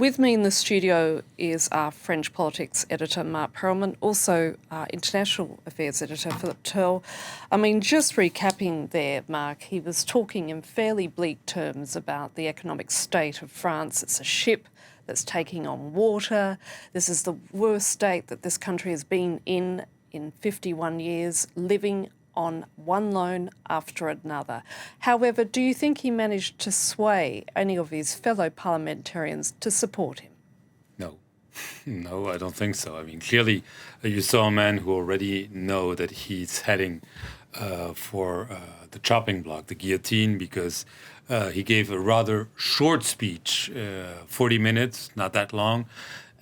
With me in the studio is our French politics editor, Marc Perelman, also our international affairs editor, Philip Turl. I mean, just recapping there, Marc, he was talking in fairly bleak terms about the economic state of France. It's a ship that's taking on water. This is the worst state that this country has been in 51 years, living on one loan after another. However, do you think he managed to sway any of his fellow parliamentarians to support him? No. No, I don't think so. I mean, clearly, you saw a man who already know that he's heading for the chopping block, the guillotine, because he gave a rather short speech, 40 minutes, not that long.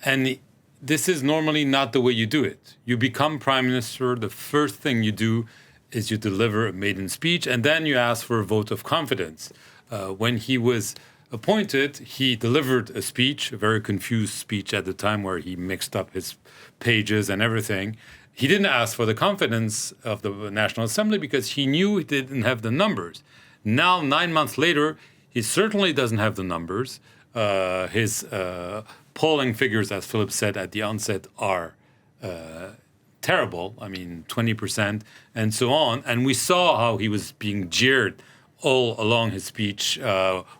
And this is normally not the way you do it. You become prime minister, the first thing you do is you deliver a maiden speech, and then you ask for a vote of confidence. When he was appointed, he delivered a speech, a very confused speech at the time where he mixed up his pages and everything. He didn't ask for the confidence of the National Assembly because he knew he didn't have the numbers. Now, 9 months later, he certainly doesn't have the numbers. His polling figures, as Philip said at the onset, are terrible. I mean, 20% and so on. And we saw how he was being jeered all along his speech.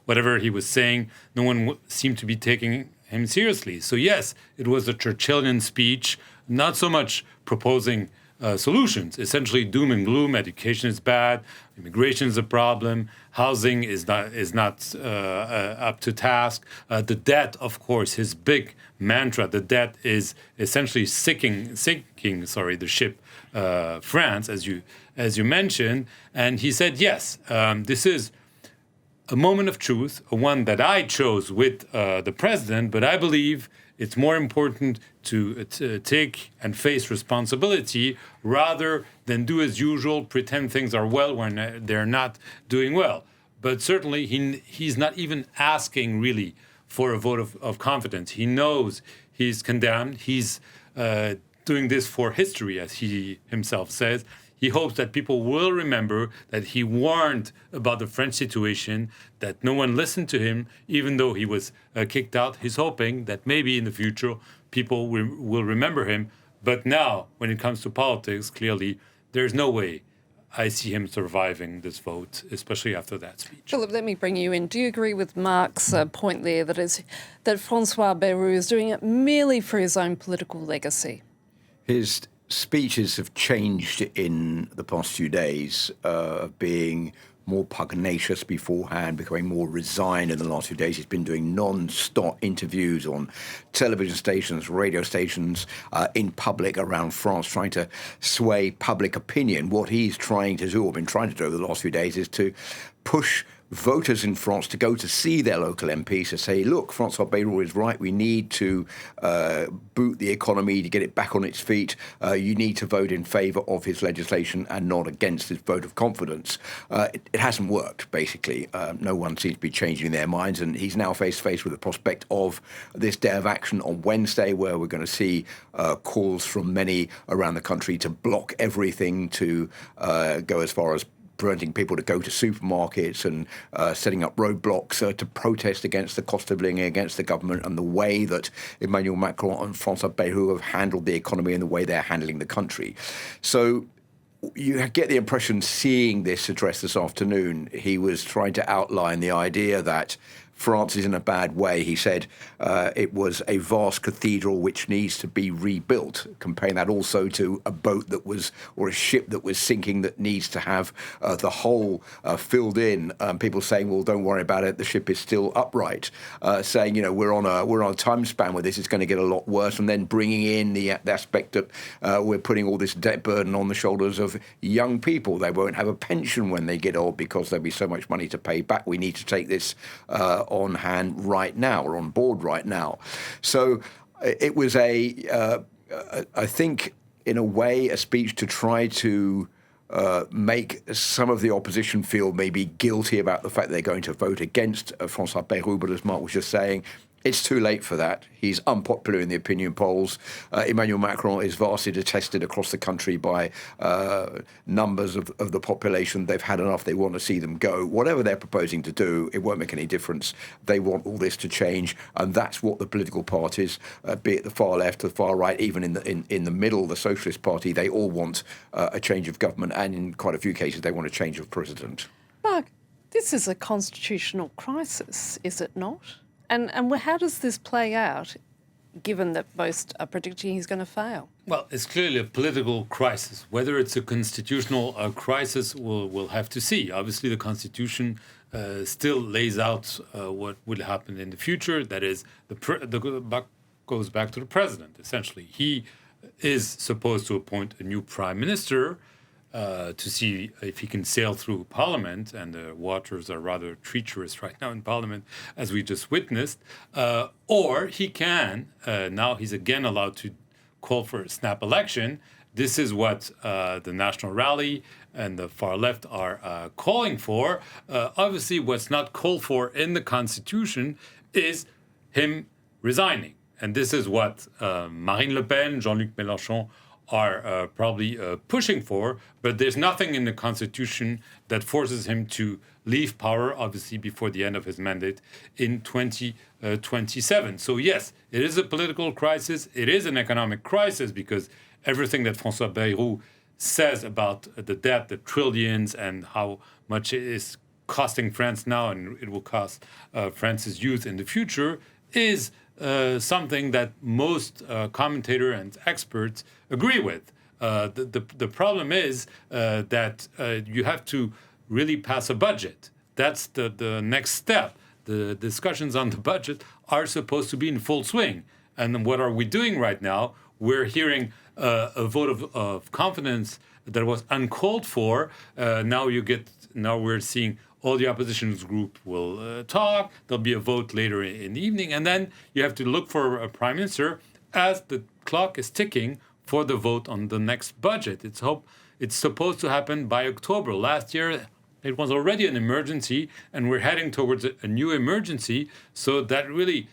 Whatever he was saying, no one seemed to be taking him seriously. So yes, it was a Churchillian speech, not so much proposing solutions. Essentially, doom and gloom. Education is bad. Immigration is a problem. Housing is not up to task. The debt, of course, his big mantra. The debt is essentially sinking the ship France, as you mentioned. And he said, yes, this is a moment of truth, one that I chose with the president, but I believe it's more important to take and face responsibility rather than do as usual, pretend things are well when they're not doing well. But certainly he's not even asking really for a vote of confidence. He knows he's condemned. He's doing this for history, as he himself says. He hopes that people will remember that he warned about the French situation, that no one listened to him, even though he was kicked out. He's hoping that maybe in the future people will remember him. But now, when it comes to politics, clearly, there's no way I see him surviving this vote, especially after that speech. Philip, let me bring you in. Do you agree with Marc's point there that François Bayrou is doing it merely for his own political legacy? His speeches have changed in the past few days, being more pugnacious beforehand, becoming more resigned in the last few days. He's been doing non-stop interviews on television stations, radio stations, in public around France, trying to sway public opinion. What he's trying to do, or been trying to do over the last few days, is to push voters in France to go to see their local MPs to say, look, François Bayrou is right. We need to boot the economy to get it back on its feet. You need to vote in favour of his legislation and not against his vote of confidence. It hasn't worked, basically. No one seems to be changing their minds. And he's now face to face with the prospect of this day of action on Wednesday, where we're going to see calls from many around the country to block everything, to go as far as preventing people to go to supermarkets and setting up roadblocks to protest against the cost of living, against the government and the way that Emmanuel Macron and François Bayrou have handled the economy and the way they're handling the country. So you get the impression, seeing this address this afternoon, he was trying to outline the idea that France is in a bad way. He said it was a vast cathedral which needs to be rebuilt, comparing that also to a boat that was, or a ship that was sinking, that needs to have the hull filled in. People saying, well, don't worry about it, the ship is still upright. Saying, you know, we're on a time span where this is going to get a lot worse, and then bringing in the aspect that we're putting all this debt burden on the shoulders of young people. They won't have a pension when they get old because there'll be so much money to pay back. We need to take this on hand right now, or on board right now. So it was I think, in a way, a speech to try to make some of the opposition feel maybe guilty about the fact they're going to vote against François Bayrou. But as Marc was just saying, It's too late for that. He's unpopular in the opinion polls. Emmanuel Macron is vastly detested across the country by numbers of the population. They've had enough. They want to see them go. Whatever they're proposing to do, it won't make any difference. They want all this to change, and that's what the political parties, be it the far left or the far right, even in the middle, the Socialist Party, they all want a change of government, and in quite a few cases, they want a change of president. Mark, this is a constitutional crisis, is it not? And how does this play out, given that most are predicting he's going to fail? Well, it's clearly a political crisis. Whether it's a constitutional crisis, we'll have to see. Obviously, the Constitution still lays out what will happen in the future. That is, the buck goes back to the president, essentially. He is supposed to appoint a new prime minister to see if he can sail through Parliament, and the waters are rather treacherous right now in Parliament, as we just witnessed, or he can, now he's again allowed to call for a snap election. This is what the National Rally and the far left are calling for. Obviously, what's not called for in the Constitution is him resigning. And this is what Marine Le Pen, Jean-Luc Mélenchon are probably pushing for, but there's nothing in the Constitution that forces him to leave power, obviously, before the end of his mandate in 2027. So yes, it is a political crisis. It is an economic crisis, because everything that François Bayrou says about the debt, the trillions, and how much it is costing France now and it will cost France's youth in the future is something that most commentators and experts agree with. The problem is that you have to really pass a budget. That's the next step. The discussions on the budget are supposed to be in full swing. And what are we doing right now? We're hearing a vote of confidence that was uncalled for. Now we're seeing all the opposition group will talk. There'll be a vote later in the evening. And then you have to look for a prime minister as the clock is ticking for the vote on the next budget. It's supposed to happen by October. Last year, it was already an emergency, and we're heading towards a new emergency. So that really,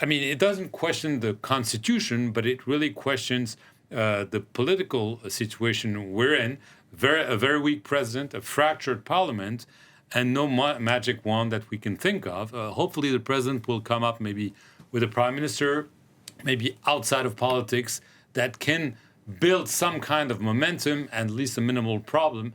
it doesn't question the Constitution, but it really questions the political situation we're in. A very weak president, a fractured parliament, and no magic wand that we can think of. Hopefully the president will come up maybe with a prime minister, maybe outside of politics, that can build some kind of momentum and at least a minimal program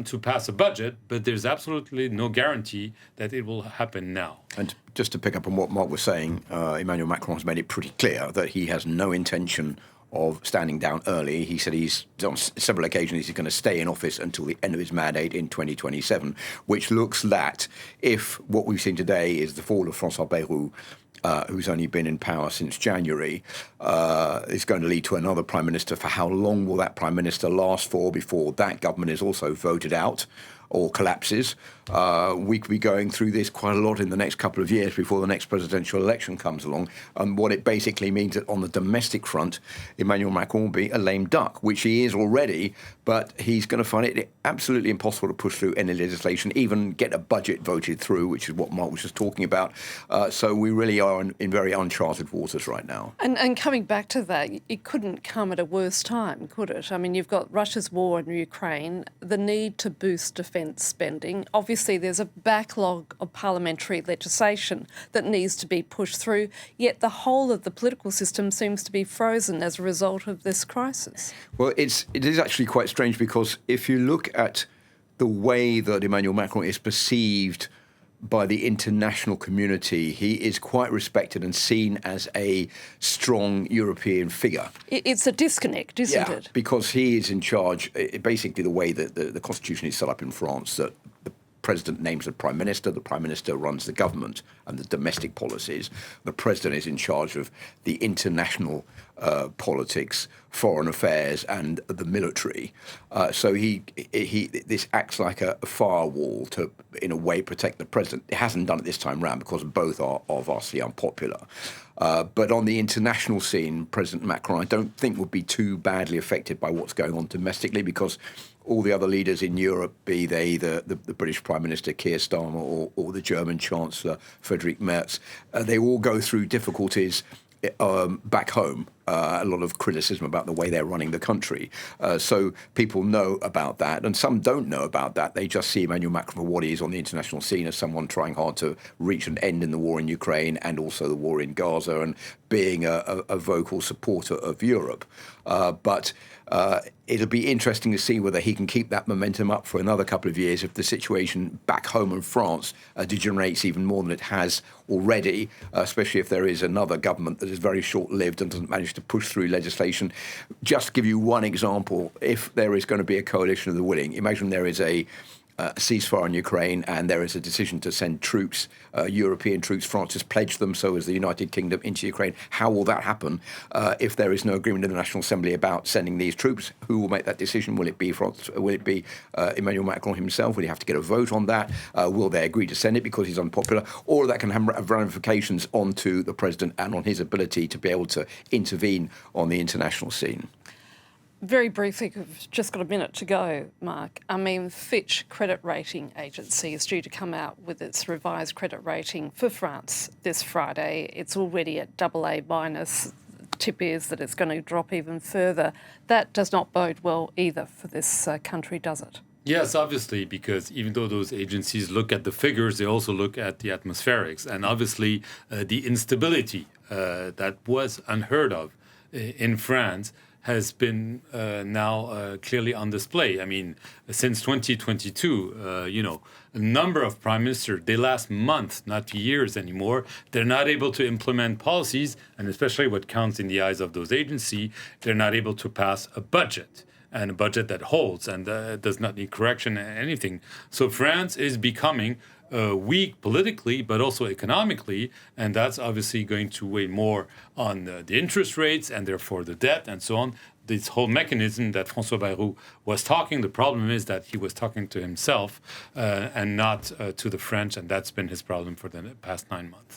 to pass a budget, but there's absolutely no guarantee that it will happen now. And just to pick up on what Marc was saying, Emmanuel Macron has made it pretty clear that he has no intention of standing down early. He said he's on several occasions he's going to stay in office until the end of his mandate in 2027, which looks that if what we've seen today is the fall of François Bayrou, who's only been in power since January, is going to lead to another prime minister. For how long will that prime minister last for before that government is also voted out or collapses? We could be going through this quite a lot in the next couple of years before the next presidential election comes along. And what it basically means that on the domestic front, Emmanuel Macron will be a lame duck, which he is already, but he's going to find it absolutely impossible to push through any legislation, even get a budget voted through, which is what Marc was just talking about. So we really are in very uncharted waters right now. And coming back to that, it couldn't come at a worse time, could it? You've got Russia's war in Ukraine, the need to boost defence spending. Obviously, there's a backlog of parliamentary legislation that needs to be pushed through, yet the whole of the political system seems to be frozen as a result of this crisis. Well, it is actually quite strange, because if you look at the way that Emmanuel Macron is perceived by the international community, he is quite respected and seen as a strong European figure. It's a disconnect, isn't it? Because he is in charge. Basically, the way that the constitution is set up in France, that the president names the prime minister runs the government and the domestic policies. The president is in charge of the international politics, foreign affairs, and the military. So this acts like a firewall to, in a way, protect the president. It hasn't done it this time round because both are vastly unpopular. But on the international scene, President Macron, I don't think, would be too badly affected by what's going on domestically, because all the other leaders in Europe, be they the British Prime Minister Keir Starmer or the German Chancellor Friedrich Merz, they all go through difficulties back home. A lot of criticism about the way they're running the country. So people know about that, and some don't know about that. They just see Emmanuel Macron for what he is on the international scene as someone trying hard to reach an end in the war in Ukraine and also the war in Gaza, and being a vocal supporter of Europe. But it'll be interesting to see whether he can keep that momentum up for another couple of years if the situation back home in France degenerates even more than it has already, especially if there is another government that is very short-lived and doesn't manage to push through legislation. Just to give you one example, if there is going to be a coalition of the willing, imagine there is a ceasefire in Ukraine and there is a decision to send troops, European troops. France has pledged them, so has the United Kingdom, into Ukraine. How will that happen if there is no agreement in the National Assembly about sending these troops? Who will make that decision? Will it be France? Will it be Emmanuel Macron himself? Will he have to get a vote on that? Will they agree to send it because he's unpopular? Or that can have ramifications onto the president and on his ability to be able to intervene on the international scene. Very briefly, we've just got a minute to go, Mark. I mean, Fitch credit rating agency is due to come out with its revised credit rating for France this Friday. It's already at AA minus. Tip is that it's going to drop even further. That does not bode well either for this country, does it? Yes, obviously, because even though those agencies look at the figures, they also look at the atmospherics. And obviously, the instability that was unheard of in France has been now clearly on display. I mean, since 2022, a number of prime ministers, they last months, not years anymore. They're not able to implement policies, and especially what counts in the eyes of those agencies, they're not able to pass a budget, and a budget that holds and does not need correction or anything. So France is becoming weak politically, but also economically, and that's obviously going to weigh more on the interest rates and therefore the debt and so on. This whole mechanism that François Bayrou was talking, the problem is that he was talking to himself and not to the French, and that's been his problem for the past 9 months.